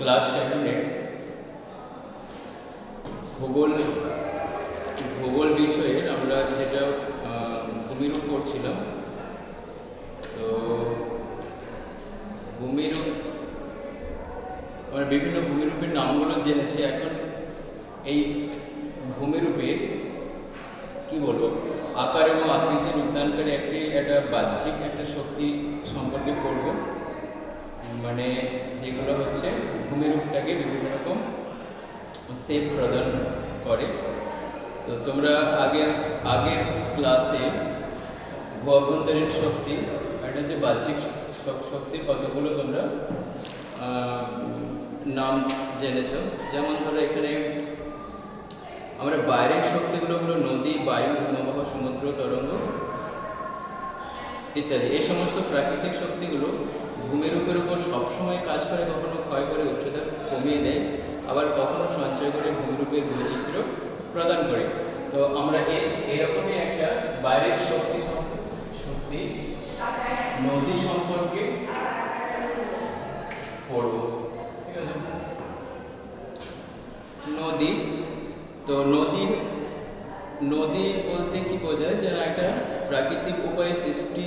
Class 7-এ ভূগোল ভূগোল বিষয়ের আমরা যেটা ভূমিরূপ পড়ছিলাম। তো ভূমিরূপ আমরা বিভিন্ন ভূমিরূপের নামগুলো জেনেছি। এখন এই ভূমিরূপের কি বলবো, আকার এবং আকৃতি রূপদানকারী একটা বাহ্যিক একটা শক্তি সম্পর্কে পড়ব, মানে যেগুলো হচ্ছে ভূমিরূপটাকে বিভিন্ন রকম শেপ প্রদান করে। তো তোমরা আগের ক্লাসে অভ্যন্তরীণ শক্তি আর এটা হচ্ছে বাহ্যিক শক্তির কতগুলো তোমরা নাম জেনেছ। যেমন ধরো এখানে আমরা বাইরের শক্তিগুলো হলো নদী, বায়ু, হিমবাহ, সমুদ্র, তরঙ্গ ইত্যাদি। এই সমস্ত প্রাকৃতিক শক্তিগুলো ভূমিরূপের উপর সবসময় কাজ করে, কখনো ক্ষয় করে উচ্চতা কমিয়ে দেয়, আবার কখনো সঞ্চয় করে ভূমিরূপের বৈচিত্র্য প্রদান করে। তো আমরা এরকমই একটা বাইরের শক্তি নদী সম্পর্কে পড়ব। ঠিক আছে, নদী। তো নদী বলতে কি বোঝায়, যে একটা প্রাকৃতিক উপায়ে সৃষ্টি,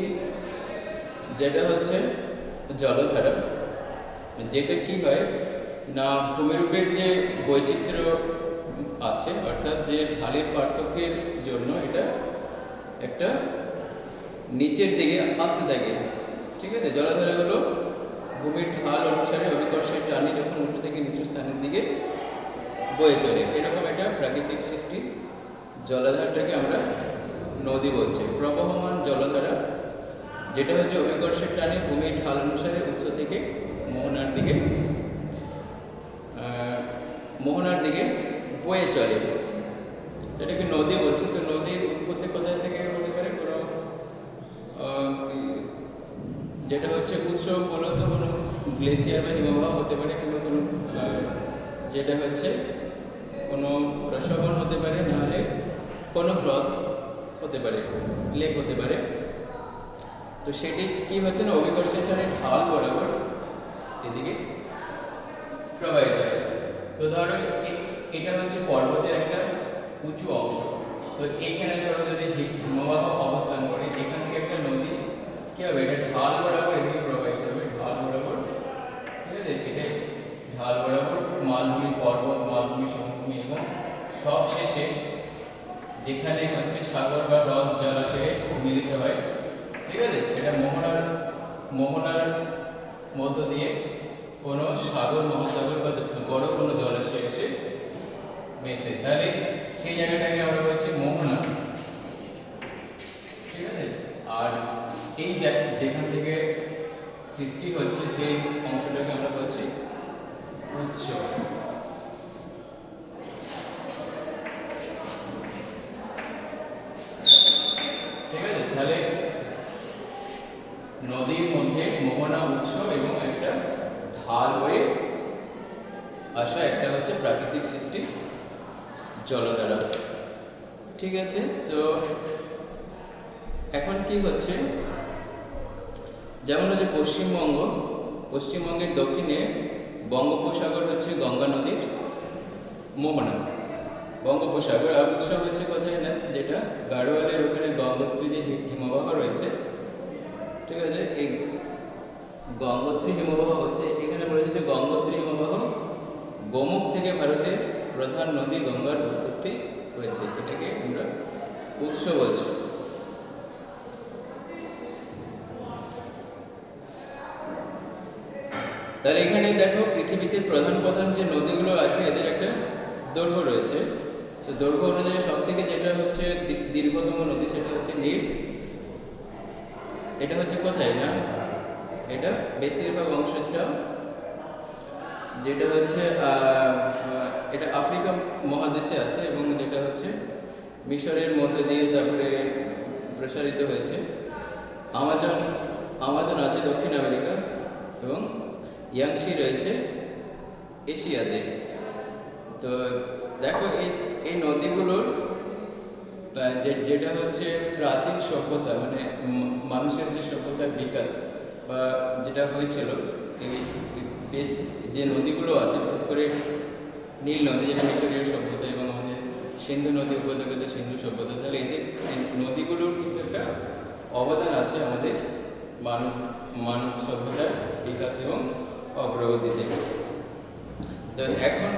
যেটা হচ্ছে জলধারা, যেটা কি হয় না ভূমিরূপের যে বৈচিত্র্য আছে, অর্থাৎ যে ঢালের পার্থক্যের জন্য এটা একটা নিচের দিকে আসতে থাকে। ঠিক আছে, জলধারাগুলো ভূমির ঢাল অনুসারে অভিকর্ষের টানে যখন উঁচু থেকে নিচু স্থানের দিকে বয়ে চলে, এরকম একটা প্রাকৃতিক সৃষ্টি জলধারটাকে আমরা নদী বলছি। প্রবহমান জলধারা, যেটা হচ্ছে অভিকর্ষের টানে ভূমির ঢাল অনুসারে উৎস থেকে মোহনার দিকে বয়ে চলে, সেটাকে নদী বলছে। তো নদীর উৎপত্তি কোথায় থেকে হতে পারে, কোনো যেটা হচ্ছে উৎস মূলত কোনো গ্লেসিয়ার বা হিমবাহ হতে পারে, কিংবা কোনো যেটা হচ্ছে কোনো প্রশোভন হতে পারে, নাহলে কোনো হ্রদ হতে পারে, লেক হতে পারে। তো সেটি কি হচ্ছে না অভিকর্ষের টানে ঢাল বরাবর এদিকে প্রবাহিত হয়। তো ধরো এটা হচ্ছে পর্বতের একটা উঁচু অংশ। তো এখানে ধরো যদি হিমবাহ অবস্থান করে, এখান থেকে একটা নদী কি হবে, এটা ঢাল বরাবর এদিকে প্রবাহিত হবে, ঢাল বরাবর। ঠিক আছে, এটা ঢাল বরাবর মালভূমি, পর্বত, মালভূমি, সমভূমি, এবং সব শেষে যেখানে হচ্ছে সাগর বা হ্রদ জলাশয়ে মিলিত হয়। ঠিক আছে, এটা মোহনার মধ্য দিয়ে কোনো সাগর, মহাসাগর বা বড় কোনো জলাশয়ে এসে মেশে, তাহলে সেই জায়গাটাকে আমরা বলছি মোহনা। ঠিক আছে, আর এই যেখান থেকে সৃষ্টি হচ্ছে সেই অংশটাকে আমরা বলছি উৎস। ঠিক আছে, তাহলে নদীর মধ্যে মোহনা, উৎস এবং একটা ঢাল হয়ে আসা একটা হচ্ছে প্রাকৃতিক সৃষ্টি জলধারা। ঠিক আছে, তো এখন কি হচ্ছে, যেমন হচ্ছে পশ্চিমবঙ্গের দক্ষিণে বঙ্গোপসাগর হচ্ছে গঙ্গা নদীর মোহনা, বঙ্গোপসাগর। আর উৎস হচ্ছে কোথায় না, যেটা গাড়োয়ালের ওখানে গঙ্গোত্রী যে হিমবাহ রয়েছে। ঠিক আছে, এই গঙ্গোত্রী হিমবাহ হচ্ছে, এখানে বলেছে যে গঙ্গোত্রী হিমবাহ গোমুখ থেকে ভারতের প্রধান নদী গঙ্গার উৎপত্তি হয়েছে, এটাকে আমরা উৎস বলছি। তাহলে এখানে দেখো পৃথিবীতে প্রধান যে নদীগুলো আছে, এদের একটা দৈর্ঘ্য রয়েছে। তো দৈর্ঘ্য অনুযায়ী সব থেকে যেটা হচ্ছে দীর্ঘতম নদী, সেটা হচ্ছে নীল। এটা হচ্ছে কোথায় না, এটা বেশিরভাগ অংশটা যেটা হচ্ছে এটা আফ্রিকা মহাদেশে আছে, এবং যেটা হচ্ছে মিশরের মধ্যে দিয়ে তারপরে প্রসারিত হয়েছে। আমাজন আছে দক্ষিণ আমেরিকা, এবং ইয়াংশি রয়েছে এশিয়াতে। তো দেখো এই নদীগুলোর যেটা হচ্ছে প্রাচীন সভ্যতা, মানে মানুষের যে সভ্যতার বিকাশ বা যেটা হয়েছিল, এই বেশ যে নদীগুলো আছে, বিশেষ করে নীল নদী যেটা মিশরীয় সভ্যতা এবং আমাদের সিন্ধু নদী উপত্যকাতে সিন্ধু সভ্যতা, তাহলে এদের এই নদীগুলোর কিন্তু একটা অবদান আছে আমাদের মানব মানব সভ্যতার বিকাশ এবং অগ্রগতিতে। তো এখন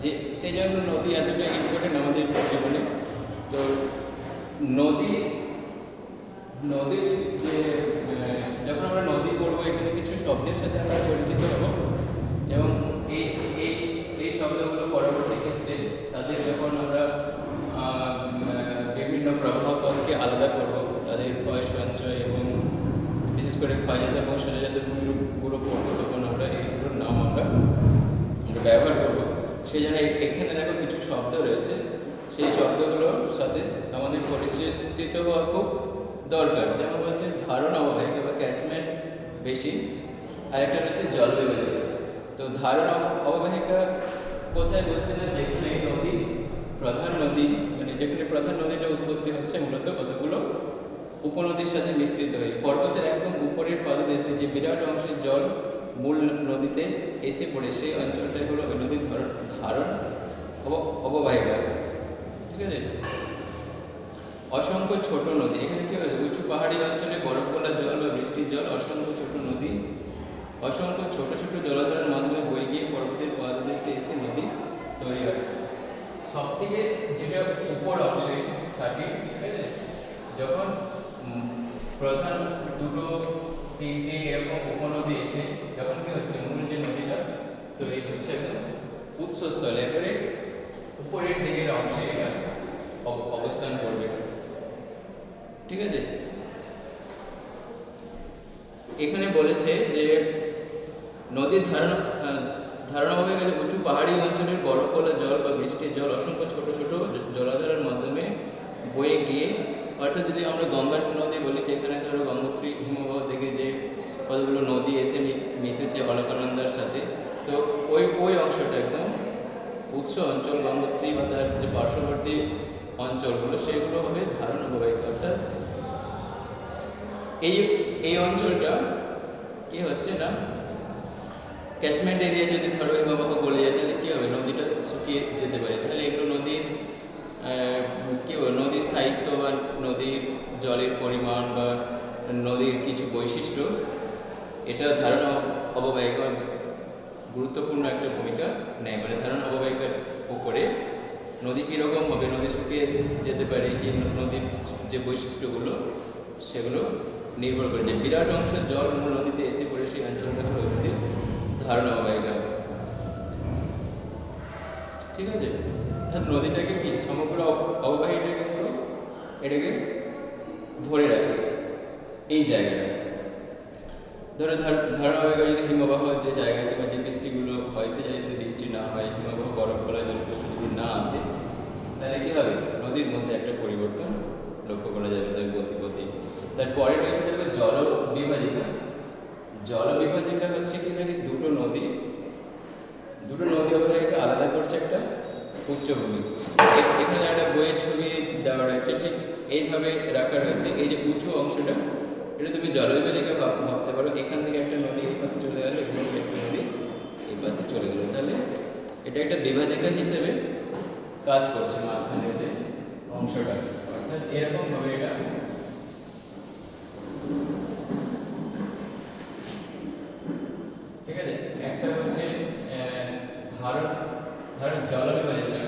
যে সেই জন্য নদী এতটা ইম্পর্টেন্ট আমাদের জীবনে। তো নদী নদীর যে যখন আমরা নদী পড়বো, এখানে কিছু শব্দের সাথে আমরা পরিচিত হব এবং এই এই এই শব্দগুলো পরবর্তী ক্ষেত্রে তাদের যখন আমরা বিভিন্ন প্রবাহ পথকে আলাদা করব, তাদের ক্ষয় সঞ্চয় এবং বিশেষ করে ক্ষয়জাত এবং সঞ্চয়জাত ভূমিগুলো পড়বো, তখন আমরা এইগুলোর নাম আমরা ব্যবহার করব। সেই জন্য এখানে দেখো কিছু শব্দ রয়েছে, সেই শব্দগুলোর সাথে আমাদের পরিচিত হওয়া খুব দরকার। যেমন হচ্ছে ধারণ অববাহিকা বা ক্যাচমেন্ট বেসিন, আর একটা হচ্ছে জলবিভাজিকা। তো ধারণ অববাহিকা কোথায় বলছে না, যেখানে নদী প্রধান নদী মানে যেখানে প্রধান নদীটা উৎপত্তি হচ্ছে মূলত কতগুলো উপনদীর সাথে মিশ্রিত হয়ে পর্বতের একদম উপরের পাদদেশে যে বিরাট অংশের জল মূল নদীতে এসে পড়ে, সেই অঞ্চলটাই হলো ওই নদীর ধারণ অববাহিকা। ঠিক আছে। অসংখ্য ছোট নদী, এখানে কি হয়েছে, উঁচু পাহাড়ি অঞ্চলে বরফ গলা জল বা বৃষ্টির জল, অসংখ্য ছোট নদী, অসংখ্য ছোট ছোট জলাধারের মাধ্যমে বয়ে গিয়ে পর্বতের পাদদেশে এসে নদী তৈরি হয়। সব থেকে যেটা উপর অংশে থাকে, ঠিক আছে, যখন প্রধান দুটো তিনটে এরকম উপনদী এসে যখন কি হচ্ছে, মূল যে নদীটা তৈরি হচ্ছে একদম উৎসস্থলে এবারে উপরের দিকের অংশে এটা অবস্থান করবে। ঠিক আছে। এখানে বলেছে যে নদীর ধারণা হয়ে গেছে উঁচু পাহাড়ি অঞ্চলের বরফ গলা জল বা বৃষ্টির জল অসংখ্য ছোট ছোট জলাধারের মাধ্যমে বয়ে গিয়ে, অর্থাৎ যদি আমরা গঙ্গা নদী বলি, যেখানে ধরো গঙ্গোত্রী হিমবাহ থেকে যে কতগুলো নদী এসে মিশেছে অলকানন্দার সাথে, তো ওই অংশটা একদম উৎস অঞ্চল গঙ্গোত্রী বা তার যে পার্শ্ববর্তী অঞ্চলগুলো, সেগুলো হবে ধারণ অববাহিকা। অর্থাৎ এই অঞ্চলটা কি হচ্ছে না, ক্যাচমেন্ট এরিয়া যদি ধরো হিমবাহ গলে যায়, তাহলে কী হবে, নদীটা শুকিয়ে যেতে পারে। তাহলে এগুলো নদীর কী বলবো, নদীর স্থায়িত্ব বা নদীর জলের পরিমাণ বা নদীর কিছু বৈশিষ্ট্য, এটা ধারণ অববাহিকা গুরুত্বপূর্ণ একটা ভূমিকা নেয়। মানে ধারণ অববাহিকার উপরে নদী কীরকম হবে, নদী শুকিয়ে যেতে পারে কি, নদীর যে বৈশিষ্ট্যগুলো সেগুলো নির্ভর করে। যে বিরাট অংশের জল মূল নদীতে এসে পড়ে, সেই অঞ্চলটা হলো নদীর ধারণ অববাহিকা। ঠিক আছে। অর্থাৎ নদীটাকে কি সমগ্র অববাহিকা কিন্তু এটাকে ধরে রাখে এই জায়গাটা। ধরো ধারণ অববাহিকা যদি হিমবাহ যে জায়গাতে বা যে বৃষ্টিগুলো হয়, সে জায়গায় যদি বৃষ্টি না হয়, হিমবাহ বরফ গলা জলপৃষ্ঠ যদি না আসে, তাহলে কী হবে, নদীর মধ্যে একটা পরিবর্তন লক্ষ্য করা যাবে তার গতিপথে। তারপরে রয়েছে দেখবে জলবিভাজিকা। জলবিভাজিকা হচ্ছে কি নাকি দুটো নদী অববাহিকা আলাদা করছে একটা উচ্চভূমি। এখানে একটা বইয়ের ছবি দেওয়া রয়েছে, ঠিক এইভাবে রাখা রয়েছে। এই যে উঁচু অংশটা, এটা তুমি জলবিভাজিকা ভাবতে পারো। এখান থেকে একটা নদী এই পাশে চলে গেল, এখান থেকে একটা নদী এই পাশে চলে গেল, তাহলে এটা একটা বিভাজিকা হিসেবে কাজ করছে মাঝখানে যে অংশটা। অর্থাৎ এরকম ভাবে এটা ঠিক আছে। একটা হচ্ছে ধারণ জলবিভাজিকা,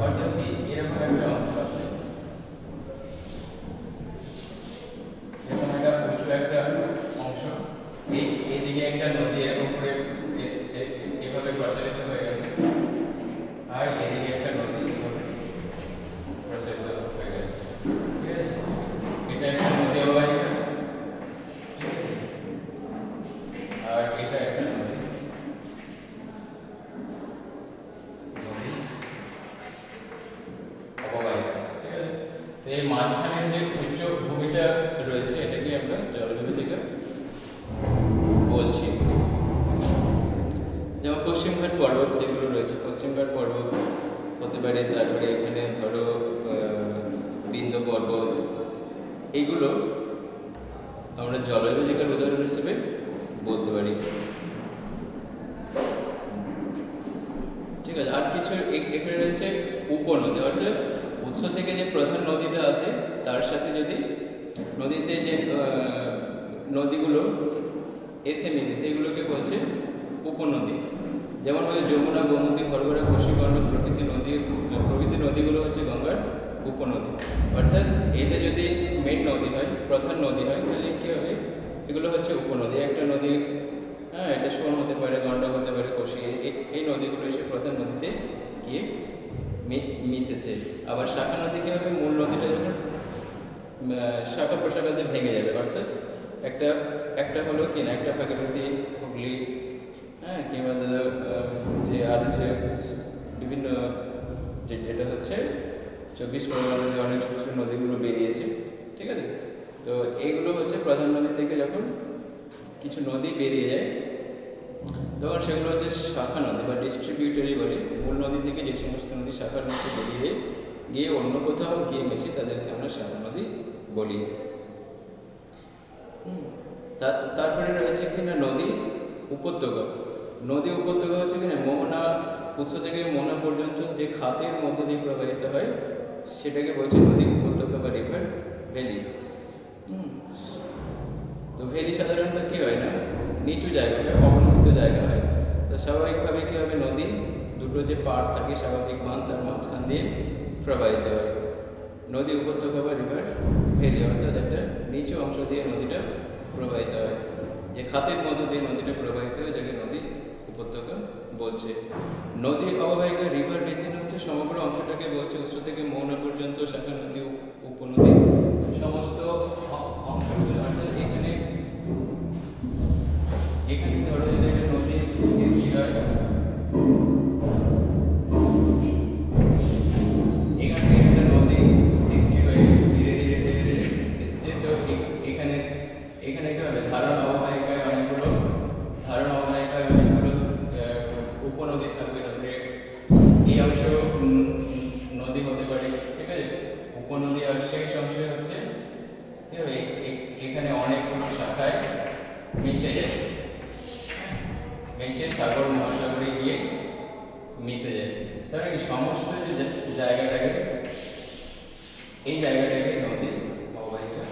অর্থাৎ কি এরকম একটা অংশ আছে, এরকম একটা উঁচু একটা অংশ, এইদিকে একটা নদী এরকম করে এভাবে প্রসারিত হয়ে গেছে, আর এদিকে একটা নদী এভাবে প্রসারিত হয়ে গেছে। ঠিক আছে। এটা একটা নদী অববাহিকা, আর এটা একটা নদী অববাহিকা। ঠিক আছে। তো এই মাঝখানের যে উচ্চ ভূমিটা রয়েছে, এটাকে আমরা জলবিভাজিকা বলছি। যেমন পশ্চিমঘাট পর্বত যেগুলো রয়েছে, পশ্চিমঘাট পর্বত হতে পারে, তারপরে এখানে ধরো বিন্ধ্য পর্বত, এইগুলো আমরা জলবিভাজিকার উদাহরণ হিসেবে বলতে পারি। ঠিক আছে, আর কিছু এখানে রয়েছে উপনদী, অর্থাৎ উৎস থেকে যে প্রধান নদীটা আসে তার সাথে যদি নদীতে যে নদীগুলো এসে মিশে সেগুলোকে বলছে উপনদী। যেমন হচ্ছে যমুনা, গোমতী, ঘরঘরা, কোশিগণ্ড প্রভৃতি নদীগুলো হচ্ছে গঙ্গার উপনদী। অর্থাৎ এটা যদি মেন নদী হয়, প্রধান নদী হয়, তাহলে কী হবে, এগুলো হচ্ছে উপনদী। একটা নদী, হ্যাঁ, এটা সোন হতে পারে, গণ্ডক হতে পারে, কোশি, এই নদীগুলো এসে প্রধান নদীতে গিয়ে মিশেছে। আবার শাখা নদী কী হবে, মূল নদীটা যখন শাখা প্রশাখাতে ভেঙে যাবে, অর্থাৎ একটা হলো কি না, একটা ভাগীরথী, হুগলি, হ্যাঁ, কিংবা যে আর যে বিভিন্ন যেটা হচ্ছে 24 পরগনার যে অনেক ছোটো ছোটো নদীগুলো বেরিয়েছে, ঠিক আছে। তো এইগুলো হচ্ছে প্রধান নদী থেকে যখন কিছু নদী বেরিয়ে যায় তখন সেগুলো হচ্ছে শাখা নদী বা ডিস্ট্রিবিউটরি বলে। মূল নদী থেকে যে সমস্ত নদী শাখার নদী বেরিয়ে গিয়ে অন্য কোথাও গিয়ে মিশে তাদেরকে আমরা শাখা নদী বলি। তারপরে রয়েছে কিনা নদী উপত্যকা। নদী উপত্যকা হচ্ছে কিনা মোহনা, উৎস থেকে মোহনা পর্যন্ত যে খাতের মধ্যে দিয়ে প্রবাহিত হয় সেটাকে বলছে নদী উপত্যকা বা রিভার ভ্যালি। তো ভ্যালি সাধারণত কী হয় না, নিচু জায়গা হয়, অবনমিত জায়গা হয়। তো স্বাভাবিকভাবে কী হবে, নদী দুটো যে পাড় থাকে স্বাভাবিক বাঁধ, তার মাঝখান দিয়ে প্রবাহিত হয়। নদী উপত্যকা বা রিভার ভ্যালি অর্থাৎ একটা নিচু অংশ দিয়ে নদীটা প্রবাহিত হয়, যে খাতের মধ্য দিয়ে নদীটা প্রবাহিত হয়, যাকে নদী উপত্যকা বলছে। নদী অববাহিকা রিভার বেসিন হচ্ছে সমগ্র অংশটাকে বলছে, উৎস থেকে মোহনা পর্যন্ত শাখা নদী, উপনদী, সমস্ত অংশগুলো। অর্থাৎ এখানে ধরো যদি একটা নদী সৃষ্টি হয়, এখান থেকে একটা নদী সৃষ্টি হয়ে ধীরে ধীরে ধীরে ধীরে এসছে। তো এখানে কি হবে, ধারণ অববাহিকায় অনেকগুলো উপনদী থাকবে। তারপরে এই অংশ নদী হতে পারে, ঠিক আছে, উপনদী। আর শেষ অংশ হচ্ছে কি হবে, এখানে অনেকগুলো শাখায় মিশে যায়, মিশে সাগর মহাসাগরে গিয়ে মিশে যায়। তাহলে কি সমস্ত যে জায়গাটাকে, এই জায়গাটাকে নদী অববাহিকা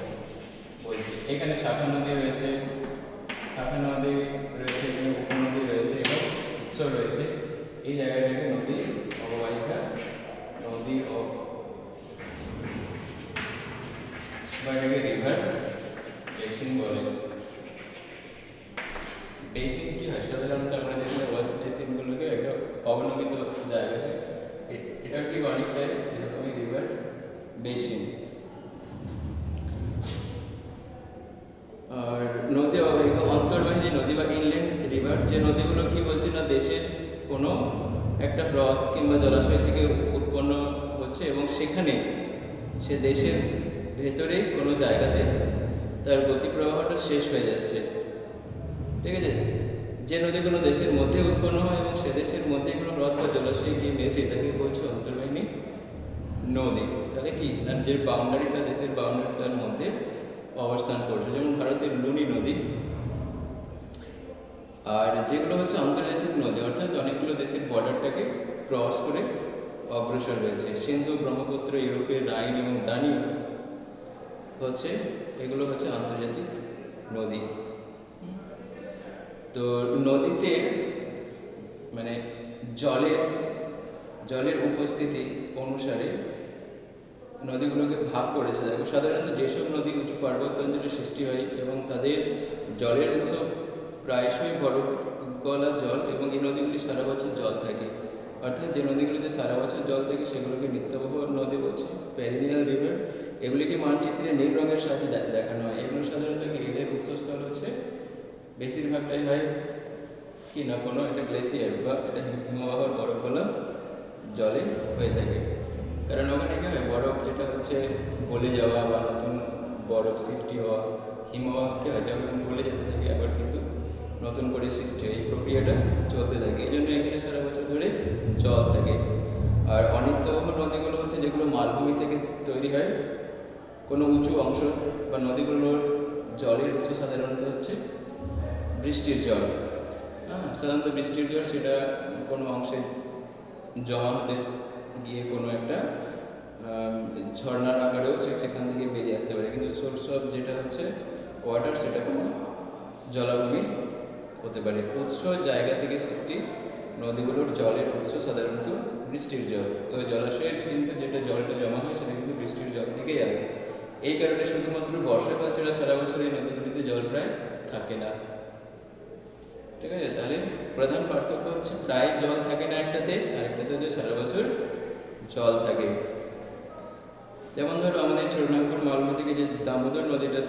বলছে। এখানে শাখা নদী রয়েছে, এখানে উপনদী রয়েছে এবং উৎস রয়েছে। এই জায়গাটাকে নদী অববাহিকা, বা এটাকে রিভার বেসিন বলে। বেসিন কি হয়, সাধারণত আমরা যেখানে ওয়াশ বেসিনগুলোকে একটা অবনমিত জায়গা হয়, এটা ঠিক অনেকটাই এরকমই রিভার বেসিন। আর নদী অববাহিকা অন্তর্বাহিনী নদী বা ইনল্যান্ড রিভার, যে নদীগুলো কি বলছে না, দেশের কোনো একটা হ্রদ কিংবা জলাশয় থেকে উৎপন্ন হচ্ছে এবং সেখানে সে দেশের ভেতরেই কোনো জায়গাতে তার গতি প্রবাহটা শেষ হয়ে যাচ্ছে, ঠিক আছে। যে নদীগুলো দেশের মধ্যে উৎপন্ন হয় এবং সে দেশের মধ্যে কোনো হ্রদ বা জলাশয়ে গিয়ে মেশে, তাকে বলছে অন্তর্বাহিনী নদী। তাহলে কি না, যে বাউন্ডারিটা, দেশের বাউন্ডারি তার মধ্যে অবস্থান করছে, যেমন ভারতের লুনি নদী। আর যেগুলো হচ্ছে আন্তর্জাতিক নদী, অর্থাৎ অনেকগুলো দেশের বর্ডারটাকে ক্রস করে অগ্রসর রয়েছে, সিন্ধু, ব্রহ্মপুত্র, ইউরোপের রাইন এবং দানিউ হচ্ছে, এগুলো হচ্ছে আন্তর্জাতিক নদী। তো নদীতে মানে জলের উপস্থিতি অনুসারে নদীগুলোকে ভাগ করেছে। দেখো সাধারণত যেসব নদী উঁচু পার্বত্য অঞ্চলে সৃষ্টি হয় এবং তাদের জলের উৎস প্রায়শই বরফ গলা জল, এবং এই নদীগুলি সারা বছর জল থাকে। অর্থাৎ যে নদীগুলিতে সারা বছর জল থাকে সেগুলোকে নিত্যবহ নদী বলছে, পেরিনিয়াল রিভার। এগুলিকে মানচিত্রে নীল রঙের সাহায্যে দেখানো হয়। এগুলো সাধারণত এদের উৎসস্থল হচ্ছে বেশিরভাগটাই হয় কি না, কোনো একটা গ্লেসিয়ার বা এটা হিমবাহর বরফ গলা জলে হয়ে থাকে। কারণ ওখানে কী হয়, বরফ যেটা হচ্ছে গলে যাওয়া বা নতুন বরফ সৃষ্টি হওয়া, হিমবাহ কী হয়, যেমন গলে যেতে থাকে আবার কিন্তু নতুন করে সৃষ্টি হয়, এই প্রক্রিয়াটা চলতে থাকে। এই জন্য এখানে সারা বছর ধরে জল থাকে। আর অনেক যেগুলো মালভূমি থেকে তৈরি হয়, কোনো উঁচু অংশ বা নদীগুলোর জলের উৎস সাধারণত হচ্ছে বৃষ্টির জল। সাধারণত বৃষ্টির জল সেটা কোনো অংশে জমা হতে গিয়ে কোনো একটা ঝর্ণার আকারেও সেখান থেকে বেরিয়ে আসতে পারে, কিন্তু সোর্স অফ যেটা হচ্ছে ওয়াটার সেটা কোনো জলাভূমি হতে পারে। উৎস জায়গা থেকে সৃষ্টি নদীগুলোর জলের উৎস সাধারণত বৃষ্টির জল। ওই জলাশয়ের কিন্তু যেটা জলটা জমা হয় সেটা কিন্তু বৃষ্টির জল থেকেই আসে। এই কারণে শুধুমাত্র বর্ষাকাল ছাড়া সারা বছর এই নদীগুলিতে জল প্রায় থাকে না। ঠিক আছে, তাহলে প্রধান পার্থক্য হচ্ছে প্রায় জল থাকে না একটাতে, আর একটাতে হচ্ছে সারা বছর জল থাকে। যেমন ধরো আমাদের ছোটনাগপুর মালভূমি থেকে যে দামোদর নদীটা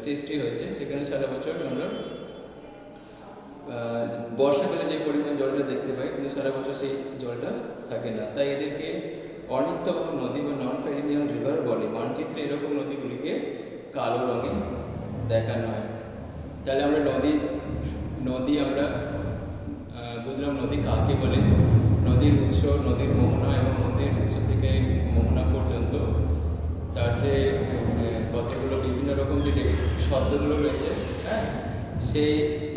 সৃষ্টি হয়েছে, সেখানে সারা বছর আমরা বর্ষাকালে যে পরিমাণ জলটা দেখতে পাই, কিন্তু সারা বছর সেই জলটা থাকে না। তাই এদেরকে অনিত্যবহ নদী বা নন পেরিনিয়াল রিভার বলে। মানচিত্রে এরকম নদীগুলিকে কালো রঙে দেখানো হয়। তাহলে আমরা নদী আমরা বুঝলাম নদী কাকে বলে, নদীর উৎস, নদীর মোহনা এবং নদীর উৎস থেকে মোহনা পর্যন্ত তার যে কতগুলো বিভিন্ন রকম যে শব্দগুলো রয়েছে, হ্যাঁ,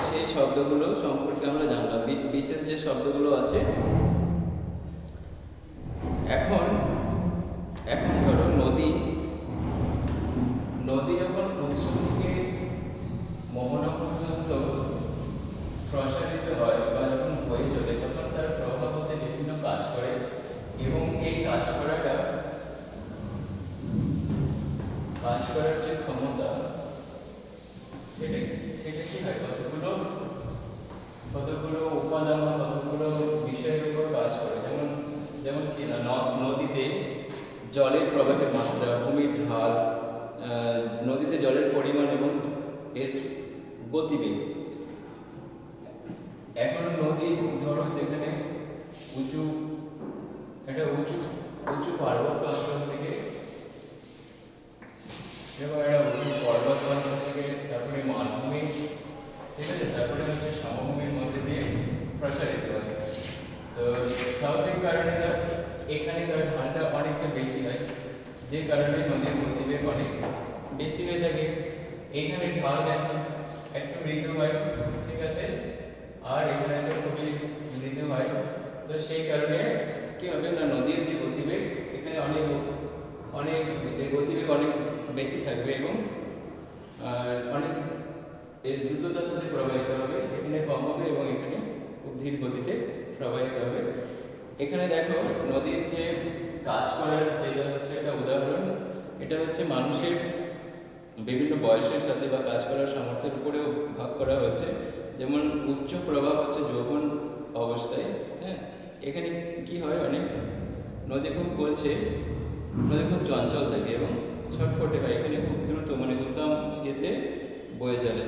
সেই শব্দগুলো সম্পর্কে আমরা জানলাম। বিশেষ যে শব্দগুলো আছে, এখন ধরো নদী যখন উৎস থেকে মোহনা পর্যন্ত প্রসারিত হয় বা যখন বয়ে চলে, তখন তার প্রভাব হতে বিভিন্ন কাজ করে, এবং এই কাজ করার যে ক্ষমতা সেটা কি হয়, কতগুলো উপাদান বা কতগুলো বিষয়ের উপর কাজ করে। যেমন কি না, নদীতে জলের প্রবাহের মাত্রা, ভূমির ঢাল, নদীতে জলের পরিমাণ এবং এর গতিবেগ। এখন নদী ধরো যেখানে উঁচু পার্বত্য অঞ্চল থেকে, তারপরে মালভূমি, ঠিক আছে, তারপরে হচ্ছে সমভূমির মধ্যে দিয়ে প্রসারিত হয়। তো স্বাভাবিক কারণে এখানে ঢালটা অনেকটা বেশি হয়, যে কারণে নদীর গতিবেগ অনেক বেশি হয়ে থাকে। এখানে ঢাল একটু মৃদু হয়, ঠিক আছে, আর এখানে তো খুবই মৃদু হয়। তো সেই কারণে কি হবে না, নদীর যে গতিবেগ এখানে অনেক গতিবেগ অনেক বেশি থাকবে এবং অনেক এর দ্রুততার সাথে প্রবাহিত হবে, এখানে কম হবে এবং এখানে খুব ধীর গতিতে প্রবাহিত হবে। এখানে দেখো নদীর যে কাজ করার যেটা হচ্ছে একটা উদাহরণ, এটা হচ্ছে মানুষের বিভিন্ন বয়সের সাথে বা কাজ করার সামর্থ্যের উপরেও ভাগ করা হয়েছে। যেমন উচ্চ প্রবাহ হচ্ছে যৌবন অবস্থায়, হ্যাঁ, এখানে কি হয়, নদী খুব চঞ্চল থাকে এবং ছটফটে হয়, এখানে খুব দ্রুত উদ্দাম ইয়েতে বয়ে চলে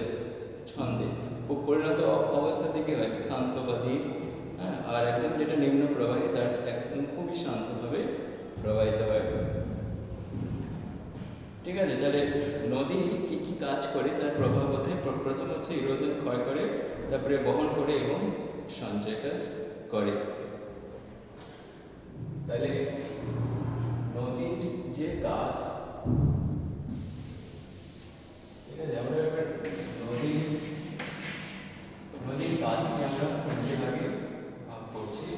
ছন্দে। পরিণত অবস্থা থেকে হয় শান্ত বা ধীর, হ্যাঁ, আর একদম যেটা নিম্ন প্রবাহে তার একদম খুবই শান্তভাবে প্রবাহিত হয়। ঠিক আছে, তাহলে নদী কি কাজ করে তার প্রভাব হতে, প্রথম হচ্ছে ইরোশন, ক্ষয় করে, তারপরে বহন করে এবং সঞ্চয় কাজ করে। তাহলে নদীর যে কাজ, ঠিক আছে, আমরা এবার নদীর কাজকে আমরা তিনটে ভাগে ভাগ করছি।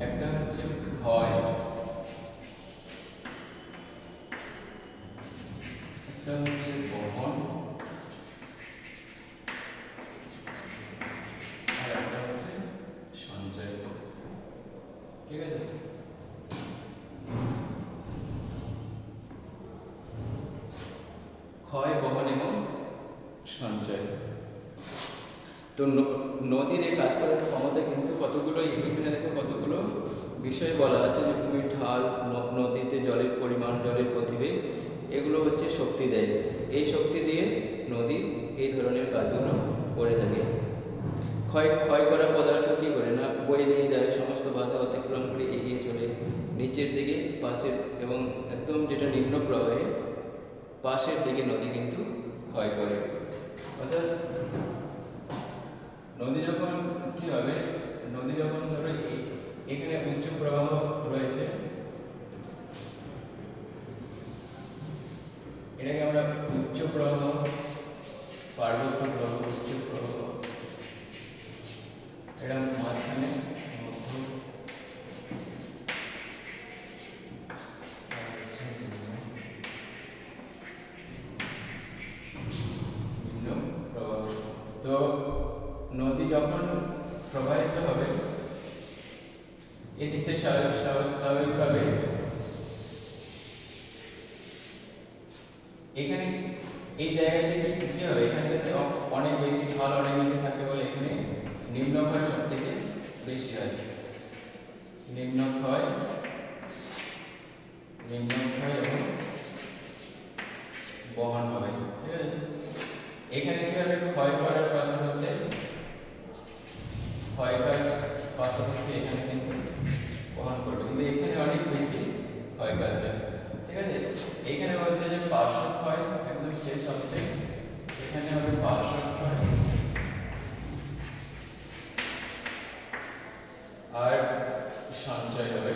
একটা হচ্ছে ক্ষয়, একটা হচ্ছে বহন, আর একটা হচ্ছে সঞ্চয়। ঠিক আছে, ক্ষয়, বহন এবং সঞ্চয়। তো নদীর এই কাজ করার ক্ষমতা কিন্তু কতগুলো, এখানে দেখো কতগুলো বিষয় বলা আছে, যে ভূমির ঢাল, নদীতে জলের পরিমাণ, জলের গতিবেগ, এগুলো হচ্ছে শক্তি দেয়। এই শক্তি দিয়ে নদী এই ধরনের কাজগুলো করে থাকে। ক্ষয় করা পদার্থ কী করে না, বয়ে নিয়ে যায়, সমস্ত বাধা অতিক্রম করে এগিয়ে চলে নিচের দিকে, পাশের এবং একদম যেটা নিম্ন প্রবাহে পাশের দিকে নদী কিন্তু ক্ষয় করে। অর্থাৎ নদী যখন কি হবে, নদী যখন ধরো এখানে উচ্চ এটা মাঝখানে মধ্য প্রবাহ। তো নদী যখন প্রবাহিত হবে এদিকটা স্বাভাবিকভাবে এখানে এই জায়গাতে কি হবে, এখানে অনেক বেশি ঢাল অনেক বেশি থাকে বলে এখানে নিম্নক্ষয় সব থেকে বেশি হয়। নিম্নক্ষয় এবং বহন হবে, ঠিক আছে। এখানে কি হবে, ক্ষয় করার পাশাপাশি এখানে কিন্তু বহন করবে, কিন্তু এখানে অনেক বেশি ক্ষয় কাজ হয়, ঠিক আছে। এখানে বলছে যে পার্শ্ব ক্ষয় একদম শেষ হচ্ছে, এখানে হবে পার্শ্ব ক্ষয় আর সঞ্চয় হবে।